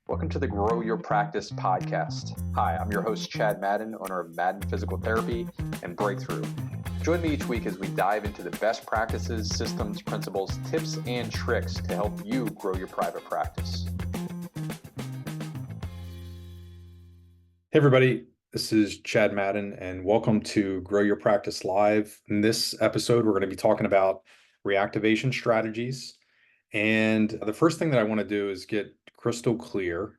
Welcome to the Grow Your Practice podcast. Hi, I'm your host, Chad Madden, owner of Madden Physical Therapy and Breakthrough. Join me each week as we dive into the best practices, systems, principles, tips, and tricks to help you grow your private practice. Hey, everybody. This is Chad Madden, and welcome to Grow Your Practice Live. In this episode, we're going to be talking about reactivation strategies. And the first thing that I want to do is get crystal clear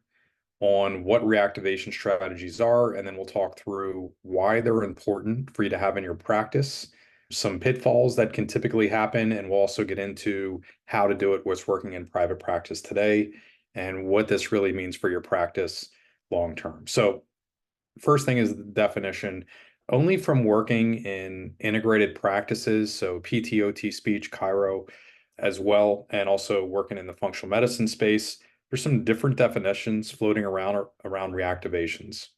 on what reactivation strategies are, and then we'll talk through why they're important for you to have in your practice, some pitfalls that can typically happen, and we'll also get into how to do it, what's working in private practice today, and what this really means for your practice long term. So first thing is the definition. Only from working in integrated practices, so PT, OT, speech, chiro as well, and also working in the functional medicine space, there's some different definitions floating around reactivations.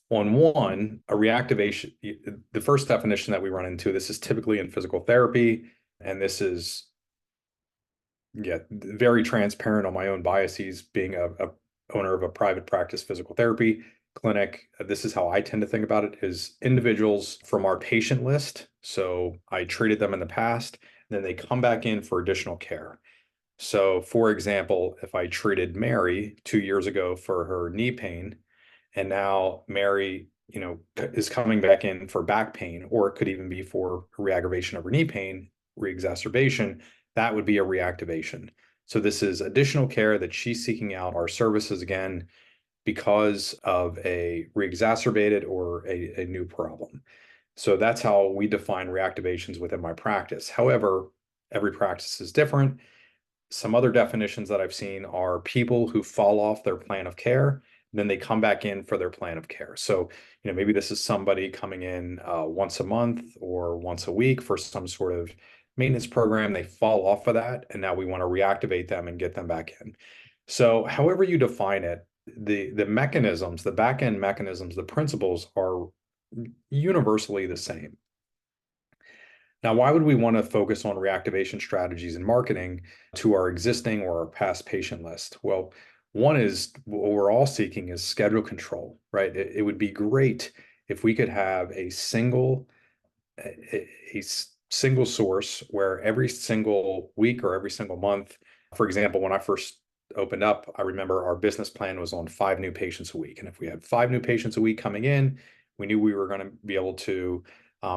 On one, a reactivation, the first definition that we run into, this is typically in physical therapy, and this is very transparent on my own biases, being a owner of a private practice physical therapy clinic. This is how I tend to think about it, is individuals from our patient list. So I treated them in the past, then they come back in for additional care. So for example, if I treated Mary 2 years ago for her knee pain, and now Mary, is coming back in for back pain, or it could even be for reaggravation of her knee pain, reexacerbation, that would be a reactivation. So this is additional care that she's seeking out our services again because of a reexacerbated or a new problem. So that's how we define reactivations within my practice. However, every practice is different. Some other definitions that I've seen are people who fall off their plan of care, then they come back in for their plan of care. So, maybe this is somebody coming in once a month or once a week for some sort of maintenance program. They fall off of that, and now we want to reactivate them and get them back in. So however you define it, the mechanisms, the back end mechanisms, the principles are universally the same. Now, why would we want to focus on reactivation strategies in marketing to our existing or our past patient list? Well, one is what we're all seeking is schedule control, right? It would be great if we could have a single source where every single week or every single month, for example, when I first opened up, I remember our business plan was on 5 new patients a week. And if we had 5 new patients a week coming in, we knew we were going to be able to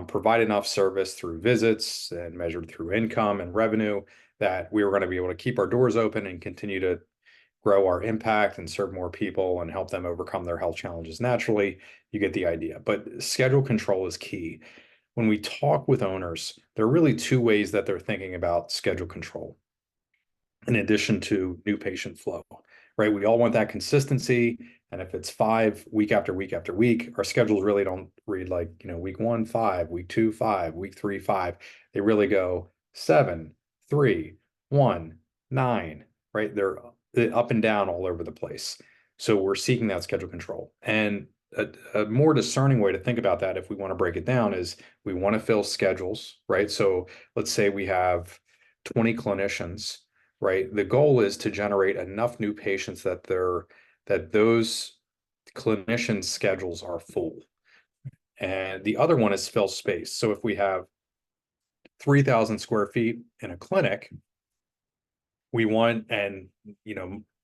provide enough service through visits and measured through income and revenue that we were going to be able to keep our doors open and continue to grow our impact and serve more people and help them overcome their health challenges naturally. You get the idea. But schedule control is key. When we talk with owners, there are really 2 ways that they're thinking about schedule control, in addition to new patient flow, right? We all want that consistency. And if it's 5 week after week after week, our schedules really don't read like, week 1, 5, week 2, 5, week 3, 5. They really go 7, 3, 1, 9, right? They're up and down all over the place. So we're seeking that schedule control. And a more discerning way to think about that, if we want to break it down, is we want to fill schedules, right? So let's say we have 20 clinicians, right? The goal is to generate enough new patients that those clinicians' schedules are full. And the other one is fill space. So if we have 3,000 square feet in a clinic, we want, and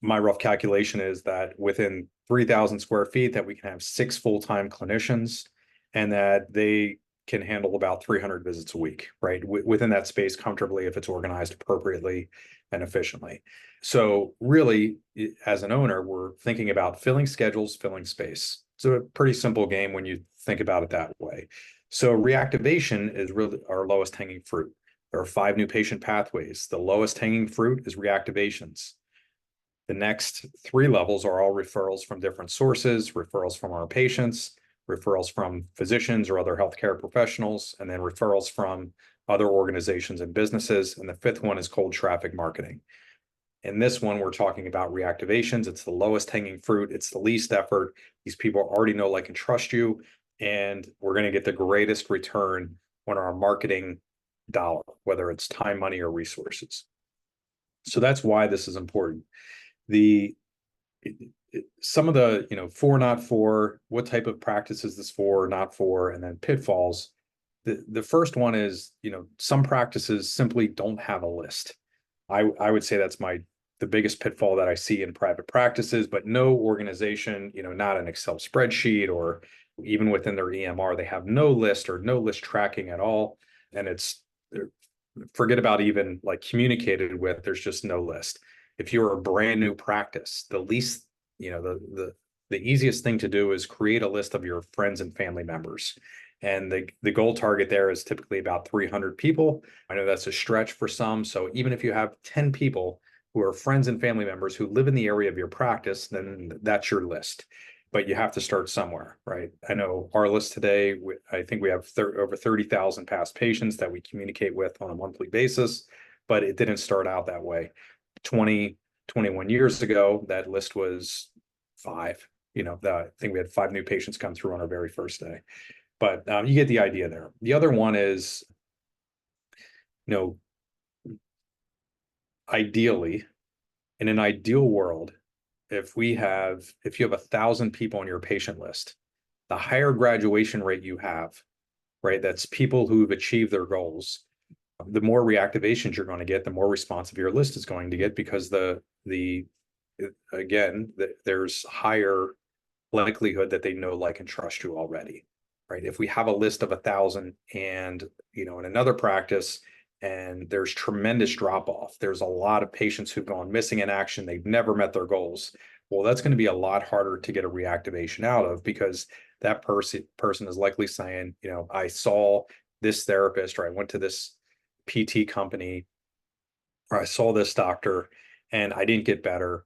my rough calculation is that within 3,000 square feet that we can have 6 full-time clinicians, and that they can handle about 300 visits a week, right? Within that space comfortably, if it's organized appropriately and efficiently. So really, as an owner, we're thinking about filling schedules, filling space. It's a pretty simple game when you think about it that way. So reactivation is really our lowest hanging fruit. There are 5 new patient pathways. The lowest hanging fruit is reactivations. The next 3 levels are all referrals from different sources, referrals from our patients, referrals from physicians or other healthcare professionals, and then referrals from other organizations and businesses. And the 5th one is cold traffic marketing. In this one, we're talking about reactivations. It's the lowest hanging fruit. It's the least effort. These people already know, like, and trust you, and we're going to get the greatest return on our marketing dollar, whether it's time, money, or resources. So that's why this is important. The some of the, for, not for, what type of practice is this for, not for, and then pitfalls. The first one is, some practices simply don't have a list. I would say that's the biggest pitfall that I see in private practices, but no organization, not an Excel spreadsheet or even within their EMR, they have no list or no list tracking at all. And forget about even like communicated with, there's just no list. If you're a brand new practice, the least, the easiest thing to do is create a list of your friends and family members. And the goal target there is typically about 300 people. I know that's a stretch for some. So even if you have 10 people who are friends and family members who live in the area of your practice, then that's your list. But you have to start somewhere, right? I know our list today, I think we have over 30,000 past patients that we communicate with on a monthly basis, but it didn't start out that way. 21 years ago, that list was 5. I think we had 5 new patients come through on our very first day. But you get the idea there. The other one is, ideally, in an ideal world, if you have 1,000 people on your patient list, the higher graduation rate you have, right? That's people who've achieved their goals. The more reactivations you're going to get, the more responsive your list is going to get, because there's higher likelihood that they know, like, and trust you already, right? If we have a list of 1,000 and, in another practice, and there's tremendous drop off, there's a lot of patients who've gone missing in action, they've never met their goals. Well, that's going to be a lot harder to get a reactivation out of, because that person is likely saying, I saw this therapist, or I went to this PT company, or I saw this doctor and I didn't get better.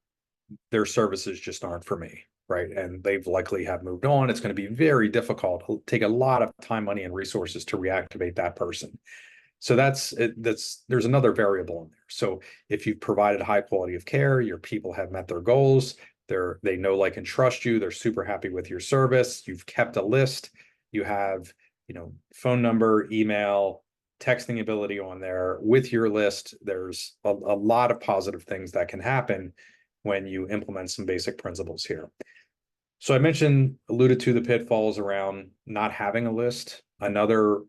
Their services just aren't for me, right? And they've likely have moved on. It's going to be very difficult. It'll take a lot of time, money, and resources to reactivate that person. So there's another variable in there. So if you've provided high quality of care, your people have met their goals, they know, like, and trust you, they're super happy with your service, you've kept a list, you have, phone number, email, texting ability on there with your list, there's a lot of positive things that can happen when you implement some basic principles here. So I alluded to the pitfalls around not having a list. Another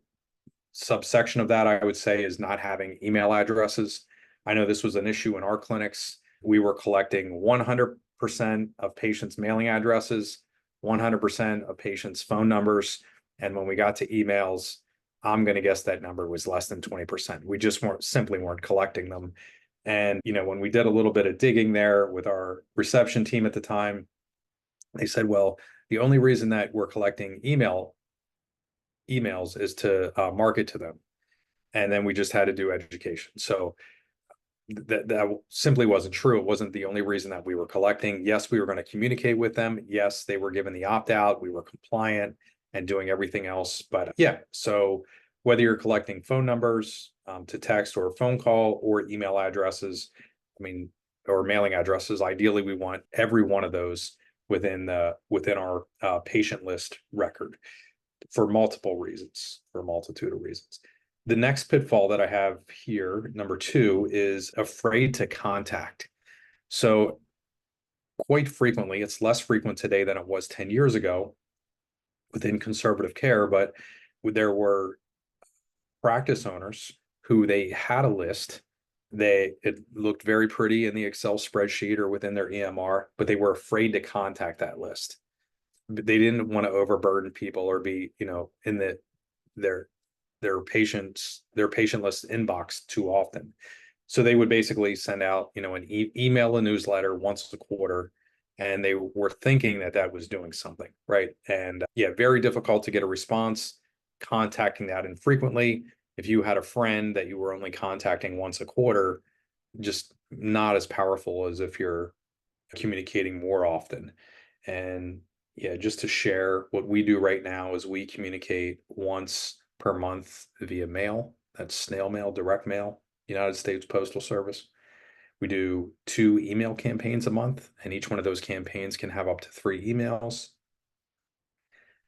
subsection of that, I would say, is not having email addresses. I know this was an issue in our clinics. We were collecting 100% of patients' mailing addresses, 100% of patients' phone numbers. And when we got to emails, I'm going to guess that number was less than 20%. We just simply weren't collecting them. And, when we did a little bit of digging there with our reception team at the time, they said, well, the only reason that we're collecting emails is to market to them. And then we just had to do education. So that simply wasn't true. It wasn't the only reason that we were collecting. Yes, we were going to communicate with them. Yes, they were given the opt-out. We were compliant and doing everything else. But so whether you're collecting phone numbers to text or phone call, or email addresses, or mailing addresses, ideally we want every one of those within our patient list record, for multiple reasons, for a multitude of reasons. The next pitfall that I have here, number 2, is afraid to contact. So quite frequently, it's less frequent today than it was 10 years ago within conservative care, but there were practice owners who they had a list. It looked very pretty in the Excel spreadsheet or within their EMR, but they were afraid to contact that list. They didn't want to overburden people or be, in their patient list inbox too often. So they would basically send out, an email, a newsletter once a quarter, and they were thinking that was doing something, right? And very difficult to get a response, contacting that infrequently. If you had a friend that you were only contacting once a quarter, just not as powerful as if you're communicating more often. And just to share what we do right now is we communicate once per month via mail. That's snail mail, direct mail, United States Postal Service. We do 2 email campaigns a month, and each one of those campaigns can have up to 3 emails.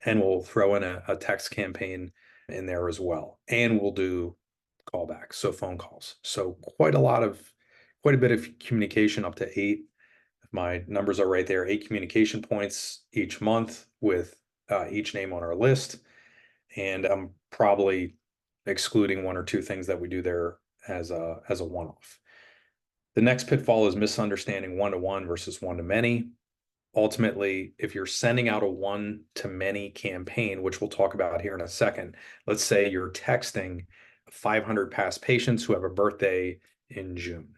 And we'll throw in a text campaign in there as well. And we'll do callbacks, so phone calls. So quite a bit of communication, up to 8 My numbers are right there, 8 communication points each month with each name on our list. And I'm probably excluding one or two things that we do there as a one-off. The next pitfall is misunderstanding one-to-one versus one-to-many. Ultimately, if you're sending out a one-to-many campaign, which we'll talk about here in a second, let's say you're texting 500 past patients who have a birthday in June,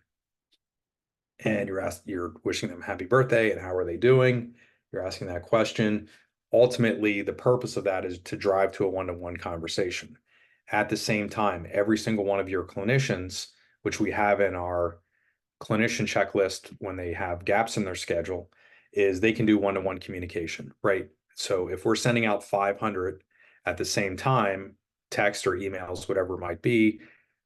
and you're wishing them happy birthday and how are they doing? You're asking that question. Ultimately, the purpose of that is to drive to a one-to-one conversation. At the same time, every single one of your clinicians, which we have in our clinician checklist when they have gaps in their schedule, is they can do one-to-one communication, right? So if we're sending out 500 at the same time, text or emails, whatever it might be,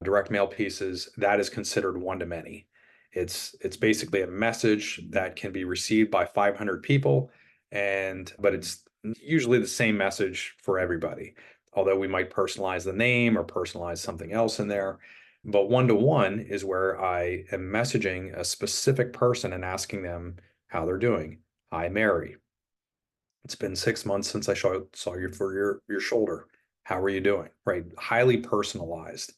direct mail pieces, that is considered one-to-many. It's basically a message that can be received by 500 people, but it's usually the same message for everybody. Although we might personalize the name or personalize something else in there. But one-to-one is where I am messaging a specific person and asking them how they're doing. Hi, Mary. It's been 6 months since I saw you for your shoulder. How are you doing? Right? Highly personalized.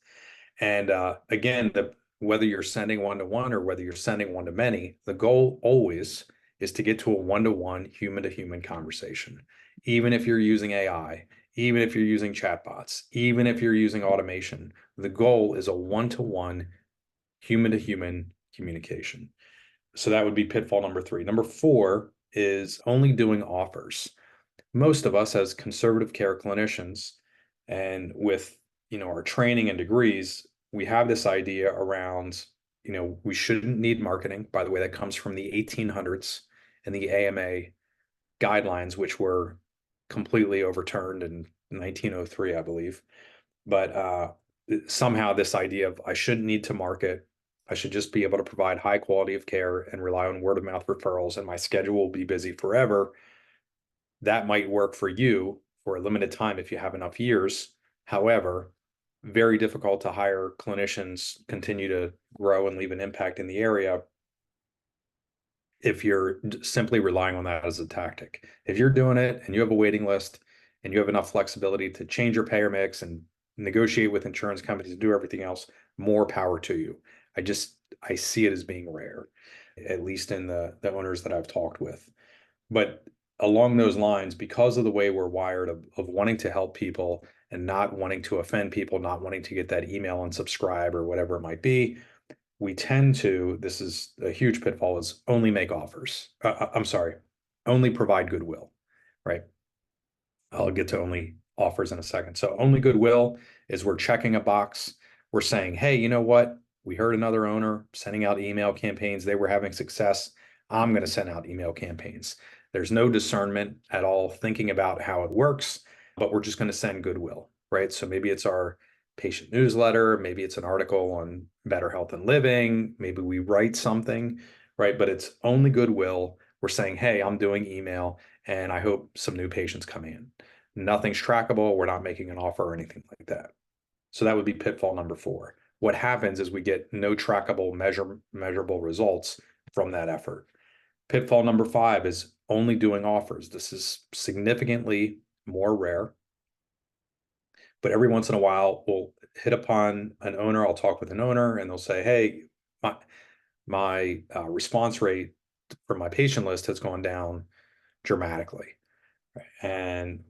And again, whether you're sending one-to-one or whether you're sending one-to-many, the goal always is to get to a one-to-one human-to-human conversation. Even if you're using AI, even if you're using chatbots, even if you're using automation, the goal is a one-to-one human-to-human communication. So that would be pitfall number 3. Number 4 is only doing offers. Most of us as conservative care clinicians and with our training and degrees, we have this idea around, we shouldn't need marketing. By the way, that comes from the 1800s and the AMA guidelines, which were completely overturned in 1903, I believe. But somehow this idea of I shouldn't need to market, I should just be able to provide high quality of care and rely on word of mouth referrals, and my schedule will be busy forever. That might work for you for a limited time if you have enough years. However, very difficult to hire clinicians, continue to grow and leave an impact in the area if you're simply relying on that as a tactic. If you're doing it and you have a waiting list and you have enough flexibility to change your payer mix and negotiate with insurance companies and do everything else, more power to you. I see it as being rare, at least in the owners that I've talked with. But along those lines, because of the way we're wired of wanting to help people and not wanting to offend people, not wanting to get that email unsubscribe or whatever it might be, we tend to, this is a huge pitfall, is only make offers. Only provide goodwill, right? I'll get to only offers in a second. So only goodwill is we're checking a box. We're saying, hey, you know what? We heard another owner sending out email campaigns. They were having success. I'm going to send out email campaigns. There's no discernment at all thinking about how it works, but we're just going to send goodwill, right? So maybe it's our patient newsletter, maybe it's an article on better health and living, maybe we write something, right? But it's only goodwill. We're saying, hey, I'm doing email and I hope some new patients come in. Nothing's trackable. We're not making an offer or anything like that. So that would be pitfall number 4. What happens is we get no trackable, measurable results from that effort. Pitfall number 5 is only doing offers. This is significantly more rare, but every once in a while we'll hit upon an owner. I'll talk with an owner and they'll say, hey, my response rate for my patient list has gone down dramatically. And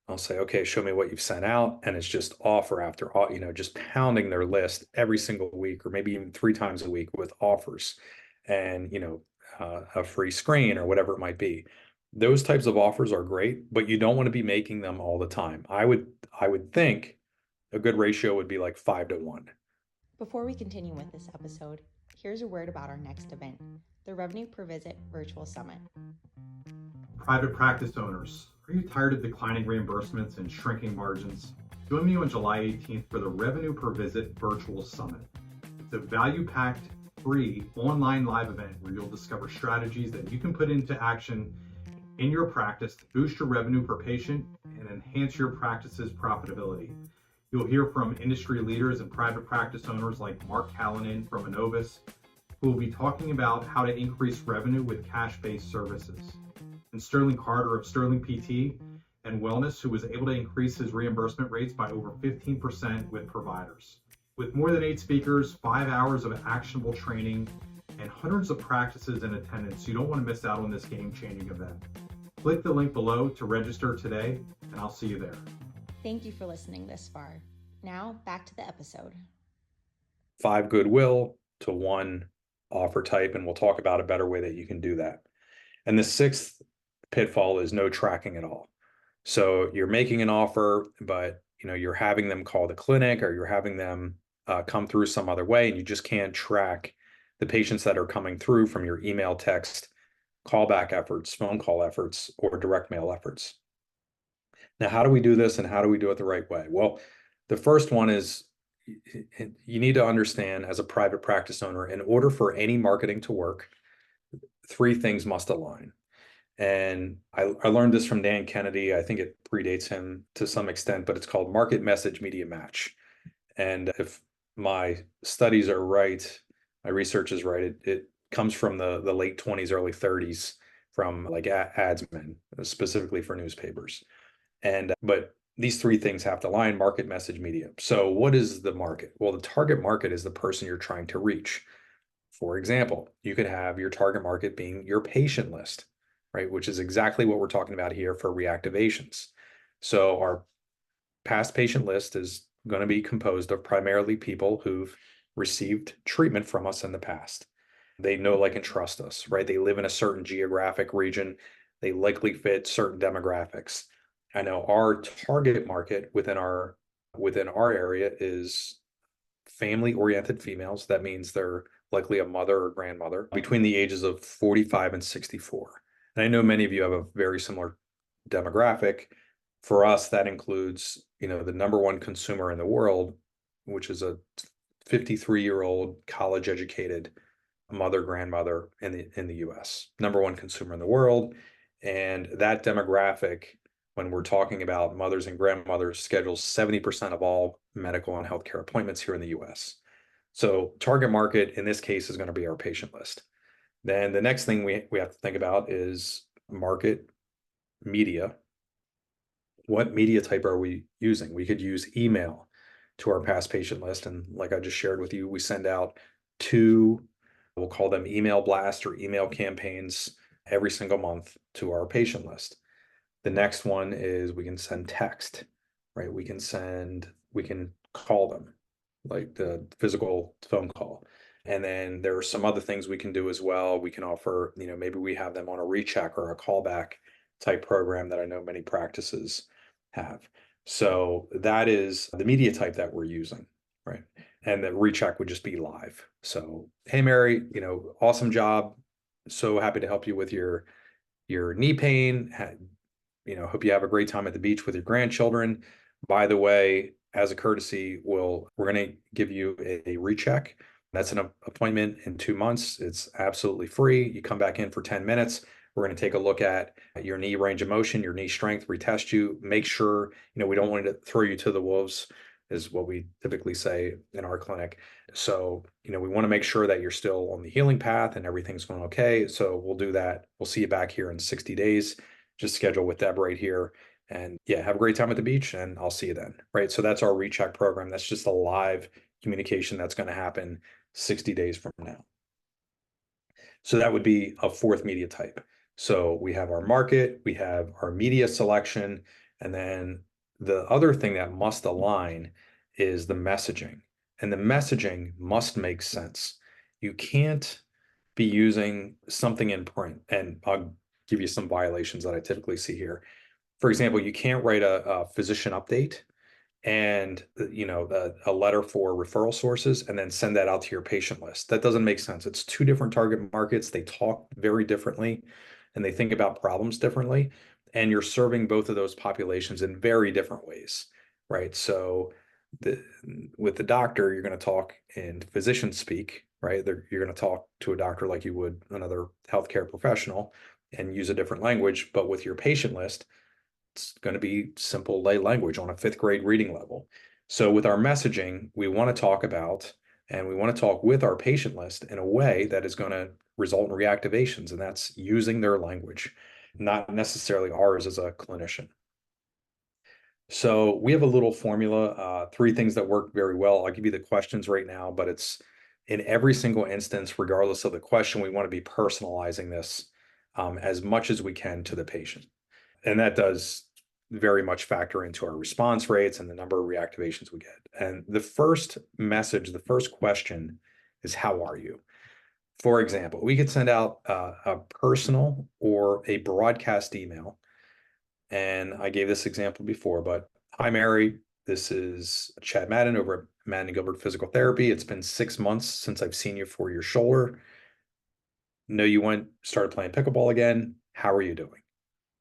I'll say, okay, show me what you've sent out. And it's just offer after, just pounding their list every single week, or maybe even 3 times a week with offers and, a free screen or whatever it might be. Those types of offers are great, but you don't want to be making them all the time. I would think a good ratio would be like 5-to-1. Before we continue with this episode, here's a word about our next event, the Revenue Per Visit Virtual Summit. Private practice owners, are you tired of declining reimbursements and shrinking margins? Join me on July 18th for the Revenue Per Visit Virtual Summit. It's a value-packed, free, online live event where you'll discover strategies that you can put into action in your practice to boost your revenue per patient and enhance your practice's profitability. You'll hear from industry leaders and private practice owners like Mark Callanan from Innovis, who will be talking about how to increase revenue with cash-based services. And Sterling Carter of Sterling PT and Wellness, who was able to increase his reimbursement rates by over 15% with providers. With more than 8 speakers, 5 hours of actionable training, and hundreds of practices in attendance, you don't want to miss out on this game-changing event. Click the link below to register today, and I'll see you there. Thank you for listening this far. Now, back to the episode. 5 goodwill to 1 offer type, and we'll talk about a better way that you can do that. And the 6th pitfall is no tracking at all. So you're making an offer, but you're having them call the clinic, or you're having them come through some other way, and you just can't track the patients that are coming through from your email, text, callback efforts, phone call efforts, or direct mail efforts. Now, how do we do this, and how do we do it the right way? Well, the first one is you need to understand, as a private practice owner, in order for any marketing to work, 3 things must align. And I learned this from Dan Kennedy. I think it predates him to some extent, but it's called market, message, media match. And if my studies are right, my research is right, it comes from the late 20s, early 30s, from like adsmen, specifically for newspapers. But these 3 things have to align: market, message, media. So what is the market? Well, the target market is the person you're trying to reach. For example, you could have your target market being your patient list, right? Which is exactly what we're talking about here for reactivations. So our past patient list is going to be composed of primarily people who've received treatment from us in the past. They know, like, and trust us, right? They live in a certain geographic region. They likely fit certain demographics. I know our target market within our area is family-oriented females. That means they're likely a mother or grandmother between the ages of 45 and 64. And I know many of you have a very similar demographic. For us, that includes, the number 1 consumer in the world, which is a 53-year-old college-educated mother, grandmother in the US. Number 1 consumer in the world. And that demographic, when we're talking about mothers and grandmothers, schedules 70% of all medical and healthcare appointments here in the US. So target market in this case is going to be our patient list. Then the next thing we have to think about is market, media. What media type are we using? We could use email to our past patient list. And like I just shared with you, we send out 2, we'll call them email blast or email campaigns, every single month to our patient list. The next one is we can send text, right? We can call them, like the physical phone call. And then there are some other things we can do as well. We can offer, maybe we have them on a recheck or a callback type program that I know many practices have. So that is the media type that we're using, right? And the recheck would just be live. So, hey, Mary, awesome job. So happy to help you with your knee pain. Hope you have a great time at the beach with your grandchildren. By the way, as a courtesy, we're going to give you a recheck. That's an appointment in 2 months. It's absolutely free. You come back in for 10 minutes. We're going to take a look at your knee range of motion, your knee strength, retest you, make sure, we don't want to throw you to the wolves, is what we typically say in our clinic. So, we want to make sure that you're still on the healing path and everything's going okay. So we'll do that. We'll see you back here in 60 days. Just schedule with Deb right here. And yeah, have a great time at the beach, and I'll see you then, right? So that's our recheck program. That's just a live communication that's going to happen 60 days from now. So that would be a 4th media type. So we have our market, we have our media selection, and then the other thing that must align is the messaging. And the messaging must make sense. You can't be using something in print, and I'll give you some violations that I typically see here. For example, you can't write a physician update and a letter for referral sources and then send that out to your patient list. That doesn't make sense. It's 2 different target markets. They talk very differently and they think about problems differently. And you're serving both of those populations in very different ways, right? So with the doctor, you're going to talk in physician speak, right? You're going to talk to a doctor like you would another healthcare professional and use a different language. But with your patient list, it's going to be simple lay language on a 5th grade reading level. So with our messaging, we want to talk about, And we want to talk with our patient list in a way that is going to result in reactivations. And that's using their language, not necessarily ours as a clinician. So we have a little formula, 3 things that work very well. I'll give you the questions right now, but it's in every single instance, regardless of the question, we want to be personalizing this as much as we can to the patient. And that does very much factor into our response rates and the number of reactivations we get. And the first message, the first question is, how are you? For example, we could send out a personal or a broadcast email. And I gave this example before, but hi, Mary. This is Chad Madden over at Madden and Gilbert Physical Therapy. It's been 6 months since I've seen you for your shoulder. Know you started playing pickleball again. How are you doing?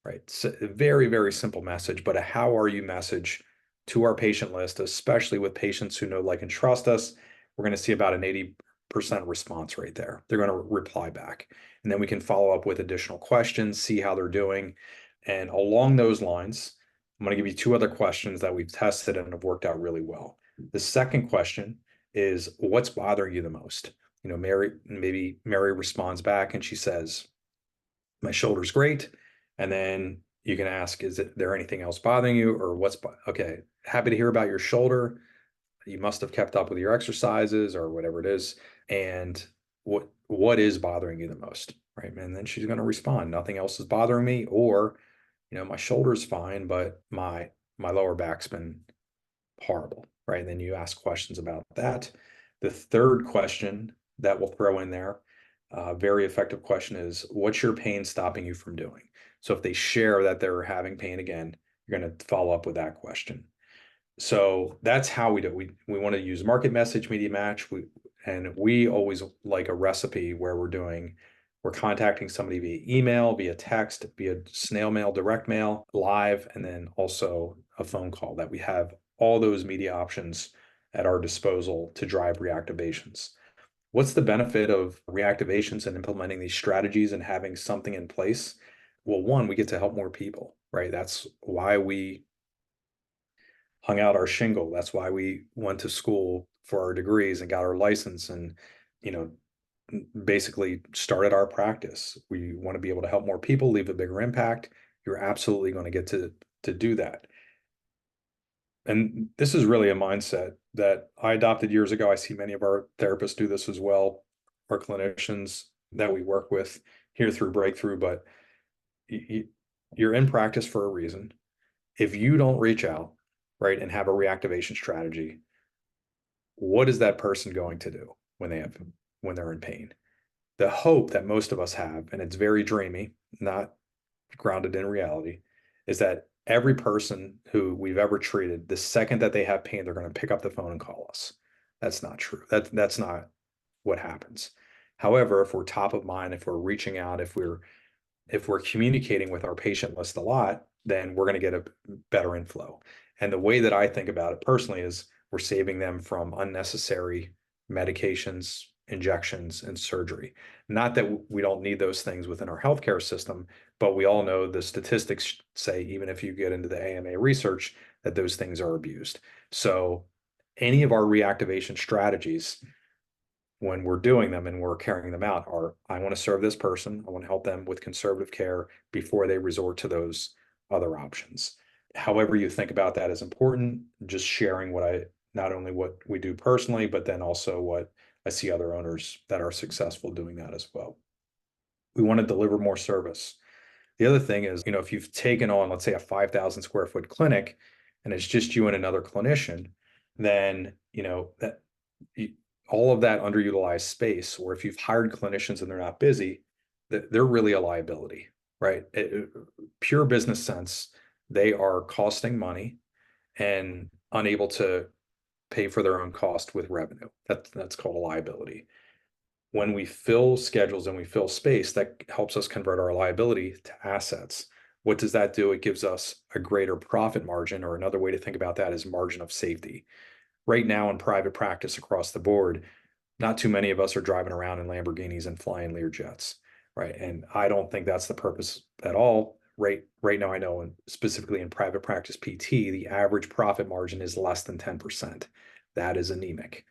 Right. So a very, very simple message, but a how are you message to our patient list, especially with patients who know, like, and trust us. We're going to see about an 80% response rate there. They're going to reply back. And then we can follow up with additional questions, see how they're doing. And along those lines, I'm going to give you 2 other questions that we've tested and have worked out really well. The second question is, what's bothering you the most? Maybe Mary responds back and she says, my shoulder's great. And then you can ask, is there anything else bothering you, or okay, happy to hear about your shoulder. You must have kept up with your exercises or whatever it is. And what is bothering you the most, right? And then she's going to respond, nothing else is bothering me, or, my shoulder's fine, but my lower back's been horrible, right? And then you ask questions about that. The third question that we'll throw in there, very effective question, is, what's your pain stopping you from doing? So if they share that they're having pain again, you're going to follow up with that question. So that's how we do. We want to use market message, media match. We always like a recipe where we're contacting somebody via email, via text, via snail mail, direct mail, live, and then also a phone call, that we have all those media options at our disposal to drive reactivations. What's the benefit of reactivations and implementing these strategies and having something in place? Well, one, we get to help more people, right? That's why we hung out our shingle. That's why we went to school for our degrees and got our license and, basically started our practice. We want to be able to help more people, leave a bigger impact. You're absolutely going to get to do that. And this is really a mindset that I adopted years ago. I see many of our therapists do this as well, our clinicians that we work with here through Breakthrough, but you're in practice for a reason. If you don't reach out, right, and have a reactivation strategy, what is that person going to do when they're in pain? The hope that most of us have, and it's very dreamy, not grounded in reality, is that every person who we've ever treated, the second that they have pain, they're going to pick up the phone and call us. That's not true. That's not what happens. However, if we're top of mind, if we're reaching out, if we're communicating with our patient list a lot, then we're going to get a better inflow. And the way that I think about it personally is, we're saving them from unnecessary medications, injections, and surgery. Not that we don't need those things within our healthcare system, but we all know the statistics say, even if you get into the AMA research, that those things are abused. So any of our reactivation strategies, when we're doing them and we're carrying them out, are, I want to serve this person, I want to help them with conservative care before they resort to those other options. However you think about that is important. Just sharing not only what we do personally, but then also what I see other owners that are successful doing that as well. We want to deliver more service. The other thing is, if you've taken on, let's say, a 5,000 square foot clinic, and it's just you and another clinician, then, all of that underutilized space, or if you've hired clinicians and they're not busy, they're really a liability, right? Pure business sense, they are costing money and unable to pay for their own cost with revenue. That's called a liability. When we fill schedules and we fill space, that helps us convert our liability to assets. What does that do? It gives us a greater profit margin, or another way to think about that is margin of safety. Right now in private practice across the board, not too many of us are driving around in Lamborghinis and flying Learjets, right? And I don't think that's the purpose at all. Right now, I know, and specifically in private practice PT, the average profit margin is less than 10%. That is anemic,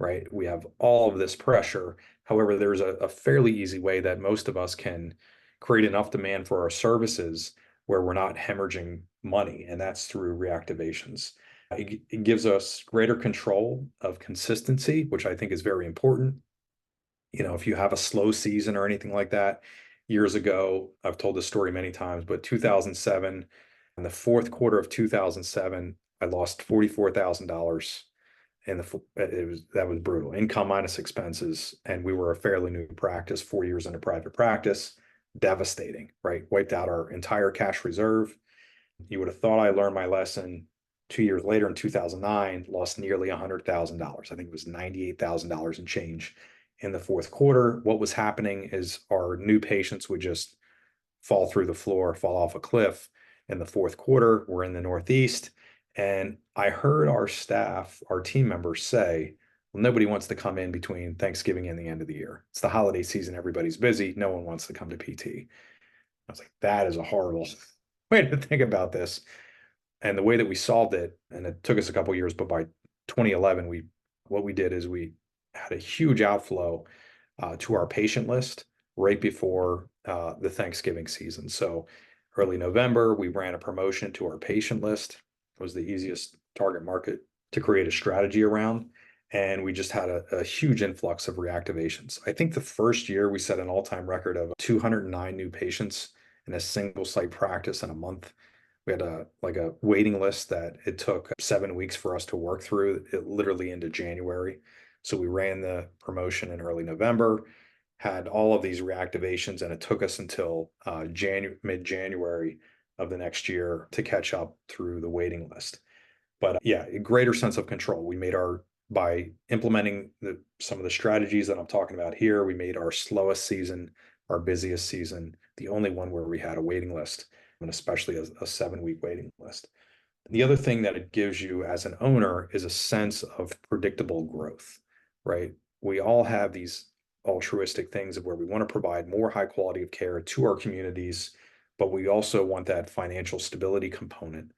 right? We have all of this pressure. However, there's a fairly easy way that most of us can create enough demand for our services where we're not hemorrhaging money, and that's through reactivations. It gives us greater control of consistency, which I think is very important. If you have a slow season or anything like that, years ago, I've told this story many times, but 2007, in the fourth quarter of 2007, I lost $44,000 and that was brutal. Income minus expenses, and we were a fairly new practice, 4 years into private practice. Devastating, right? Wiped out our entire cash reserve. You would have thought I learned my lesson. 2 years later, in 2009, lost nearly $100,000. I think it was $98,000 and change in the fourth quarter. What was happening is our new patients would just fall through the floor, fall off a cliff. In the fourth quarter, we're in the Northeast. And I heard our staff, our team members say, well, nobody wants to come in between Thanksgiving and the end of the year. It's the holiday season. Everybody's busy. No one wants to come to PT. I was like, that is a horrible way to think about this. And the way that we solved it, and it took us a couple of years, but by 2011, what we did is we had a huge outflow to our patient list right before the Thanksgiving season. So early November, we ran a promotion to our patient list. It was the easiest target market to create a strategy around. And we just had a huge influx of reactivations. I think the first year we set an all-time record of 209 new patients in a single site practice in a month. We had a waiting list that it took 7 weeks for us to work through, it literally into January. So we ran the promotion in early November, had all of these reactivations, and it took us until mid-January of the next year to catch up through the waiting list. But yeah, a greater sense of control. By implementing some of the strategies that I'm talking about here, we made our slowest season, our busiest season, the only one where we had a waiting list, and especially a 7-week waiting list. The other thing that it gives you as an owner is a sense of predictable growth, right? We all have these altruistic things of where we want to provide more high quality of care to our communities, but we also want that financial stability component.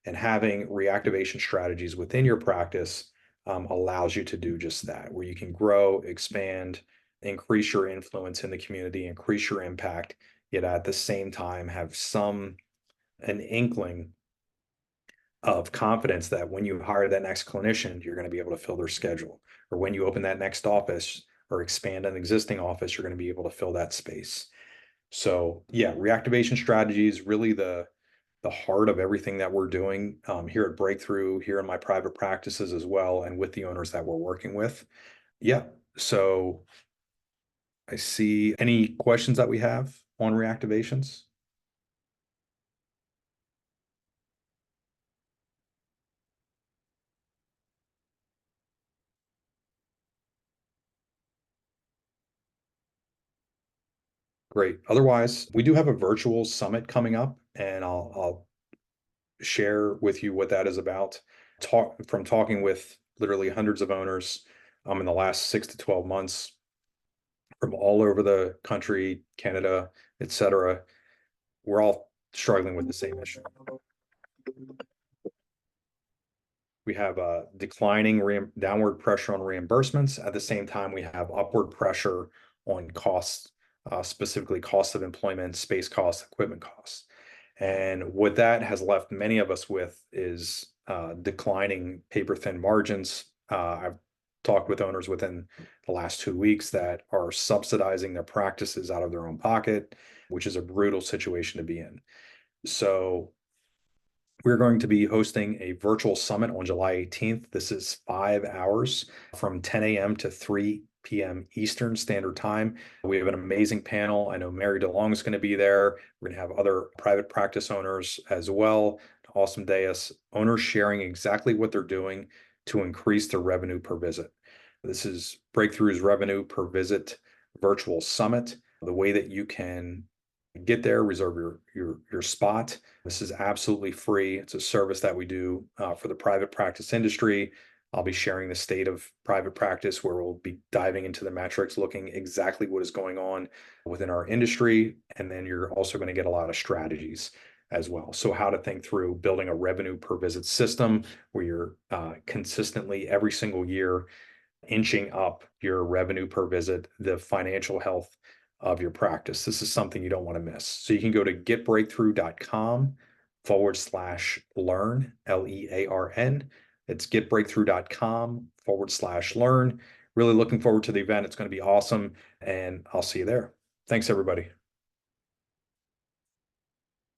And having reactivation strategies within your practice allows you to do just that, where you can grow, expand, increase your influence in the community, increase your impact, yet at the same time have an inkling of confidence that when you hire that next clinician, you're going to be able to fill their schedule. Or when you open that next office or expand an existing office, you're going to be able to fill that space. So yeah, reactivation strategy is really the heart of everything that we're doing here at Breakthrough, here in my private practices as well, and with the owners that we're working with. Yeah. So I see any questions that we have on reactivations. Great. Otherwise, we do have a virtual summit coming up, and I'll share with you what that is about. Talking with literally hundreds of owners in the last 6 to 12 months from all over the country, Canada, etc. We're all struggling with the same issue. We have declining downward pressure on reimbursements. At the same time, we have upward pressure on costs, specifically cost of employment, space costs, equipment costs. And what that has left many of us with is declining paper-thin margins. I've talked with owners within the last 2 weeks that are subsidizing their practices out of their own pocket, which is a brutal situation to be in. So we're going to be hosting a virtual summit on July 18th. This is 5 hours from 10 a.m. to 3 p.m. Eastern Standard Time. We have an amazing panel. I know Mary DeLong is going to be there. We're going to have other private practice owners as well. Awesome dais, owners sharing exactly what they're doing to increase their revenue per visit. This is Breakthrough's Revenue Per Visit Virtual Summit. The way that you can get there, reserve your spot. This is absolutely free. It's a service that we do for the private practice industry. I'll be sharing the state of private practice, where we'll be diving into the metrics, looking exactly what is going on within our industry. And then you're also going to get a lot of strategies as well. So how to think through building a revenue per visit system where you're consistently every single year inching up your revenue per visit, the financial health of your practice. This is something you don't want to miss. So you can go to getbreakthrough.com/learn, LEARN. It's getbreakthrough.com/learn. Really looking forward to the event. It's going to be awesome, and I'll see you there. Thanks, everybody.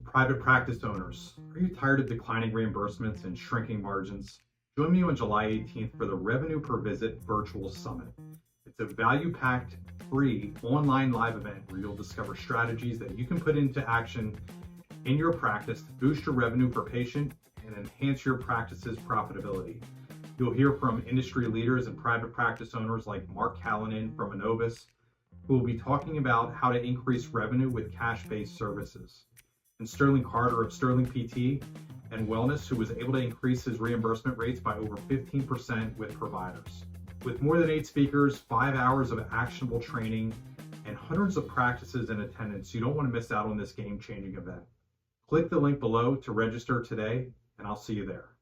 Private practice owners, are you tired of declining reimbursements and shrinking margins? Join me on July 18th for the Revenue Per Visit Virtual Summit. It's a value-packed, free, online live event where you'll discover strategies that you can put into action in your practice to boost your revenue per patient and enhance your practice's profitability. You'll hear from industry leaders and private practice owners like Mark Callanan from Innovis, who will be talking about how to increase revenue with cash-based services, and Sterling Carter of Sterling PT and Wellness, who was able to increase his reimbursement rates by over 15% with providers. With more than 8 speakers, 5 hours of actionable training, and hundreds of practices in attendance, you don't want to miss out on this game-changing event. Click the link below to register today, and I'll see you there.